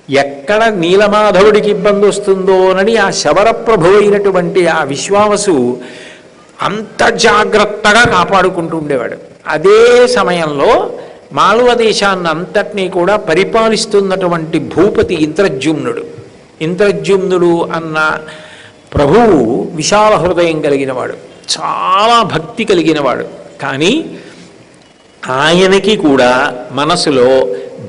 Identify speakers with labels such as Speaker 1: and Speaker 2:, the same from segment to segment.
Speaker 1: ఎక్కడ నీలమాధవుడికి ఇబ్బంది వస్తుందోనని ఆ శబరప్రభు అయినటువంటి ఆ విశ్వావసు అంత జాగ్రత్తగా కాపాడుకుంటూ ఉండేవాడు. అదే సమయంలో మాళవ దేశాన్ని అంతటినీ కూడా పరిపాలిస్తున్నటువంటి భూపతి ఇంద్రద్యుమ్నుడు. ఇంద్రద్యుమ్నుడు అన్న ప్రభువు విశాల హృదయం కలిగినవాడు, చాలా భక్తి కలిగినవాడు. కానీ ఆయనకి కూడా మనసులో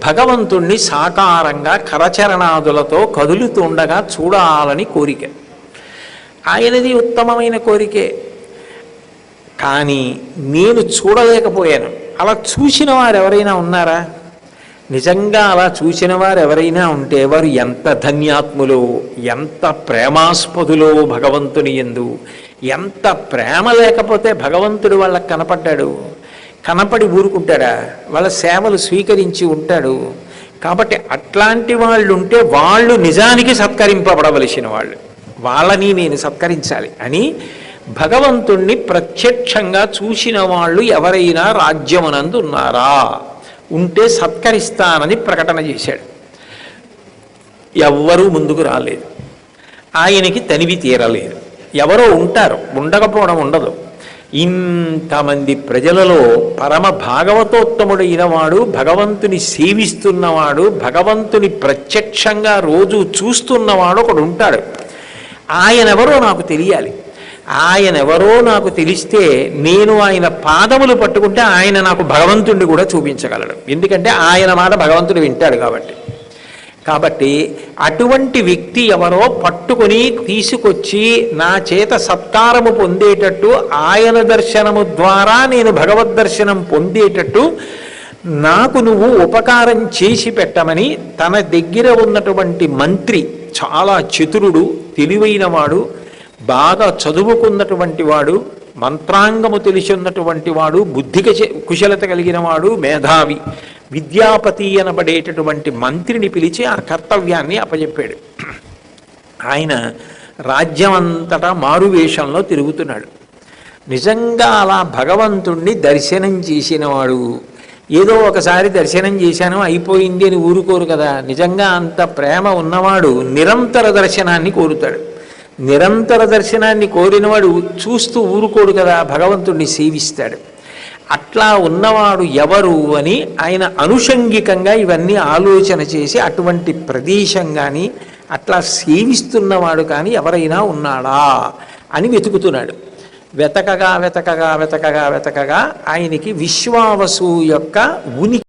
Speaker 1: భగవంతుణ్ణి సాకారంగా కరచరణాదులతో కదులుతుండగా చూడాలని కోరిక. ఆయనది ఉత్తమమైన కోరికే, కానీ నేను చూడలేకపోయాను. అలా చూసిన వారు ఎవరైనా ఉన్నారా? నిజంగా అలా చూసిన వారు ఎవరైనా ఉంటే వారు ఎంత ధన్యాత్ములో, ఎంత ప్రేమాస్పదులో భగవంతుని యందు. ఎంత ప్రేమ లేకపోతే భగవంతుడు వాళ్ళకి కనపడ్డాడు? కనపడి ఊరుకుంటాడా? వాళ్ళ సేవలు స్వీకరించి ఉంటాడు. కాబట్టి అట్లాంటి వాళ్ళు ఉంటే వాళ్ళు నిజానికి సత్కరింపబడవలసిన వాళ్ళు, వాళ్ళని నేను సత్కరించాలి అని భగవంతుణ్ణి ప్రత్యక్షంగా చూసిన వాళ్ళు ఎవరైనా రాజ్యమునందు ఉన్నారా? ఉంటే సత్కరిస్తానని ప్రకటన చేశాడు. ఎవ్వరూ ముందుకు రాలేదు. ఆయనకి తనివి తీరలేదు. ఎవరో ఉంటారు, ఉండకపోవడం ఉండదు. ఇంతమంది ప్రజలలో పరమ భాగవతోత్తముడైన వాడు, భగవంతుని సేవిస్తున్నవాడు, భగవంతుని ప్రత్యక్షంగా రోజు చూస్తున్నవాడు ఒకడు ఉంటాడు. ఆయనెవరో నాకు తెలియాలి. ఆయనెవరో నాకు తెలిస్తే నేను ఆయన పాదములు పట్టుకుంటే ఆయన నాకు భగవంతుడిని కూడా చూపించగలడు. ఎందుకంటే ఆయన మాట భగవంతుడు వింటాడు కాబట్టి అటువంటి వ్యక్తి ఎవరో పట్టుకొని తీసుకొచ్చి నా చేత సత్కారము పొందేటట్టు, ఆయన దర్శనము ద్వారా నేను భగవద్ దర్శనం పొందేటట్టు నాకు నువ్వు ఉపకారం చేసి పెట్టమని తన దగ్గర ఉన్నటువంటి మంత్రి, చాలా చతురుడు, తెలివైనవాడు, బాగా చదువుకున్నటువంటి వాడు, మంత్రాంగము తెలిసి ఉన్నటువంటి వాడు, బుద్ధి కుశలత కలిగిన వాడు, మేధావి, విద్యాపతి అనబడేటటువంటి మంత్రిని పిలిచి ఆ కర్తవ్యాన్ని అప్పచెప్పాడు. ఆయన రాజ్యం అంతటా మారువేషంలో తిరుగుతున్నాడు. నిజంగా అలా భగవంతుణ్ణి దర్శనం చేసినవాడు, ఏదో ఒకసారి దర్శనం చేశాను అయిపోయింది అని ఊరుకోరు కదా. నిజంగా అంత ప్రేమ ఉన్నవాడు నిరంతర దర్శనాన్ని కోరుతాడు. నిరంతర దర్శనాన్ని కోరినవాడు చూస్తూ ఊరుకోడు కదా, భగవంతుణ్ణి సేవిస్తాడు. అట్లా ఉన్నవాడు ఎవరు అని ఆయన అనుషంగికంగా ఇవన్నీ ఆలోచన చేసి అటువంటి ప్రదేశం కానీ అట్లా సేవిస్తున్నవాడు కానీ ఎవరైనా ఉన్నాడా అని వెతుకుతున్నాడు. వెతకగా ఆయనకి విశ్వావసు యొక్క ఉనికి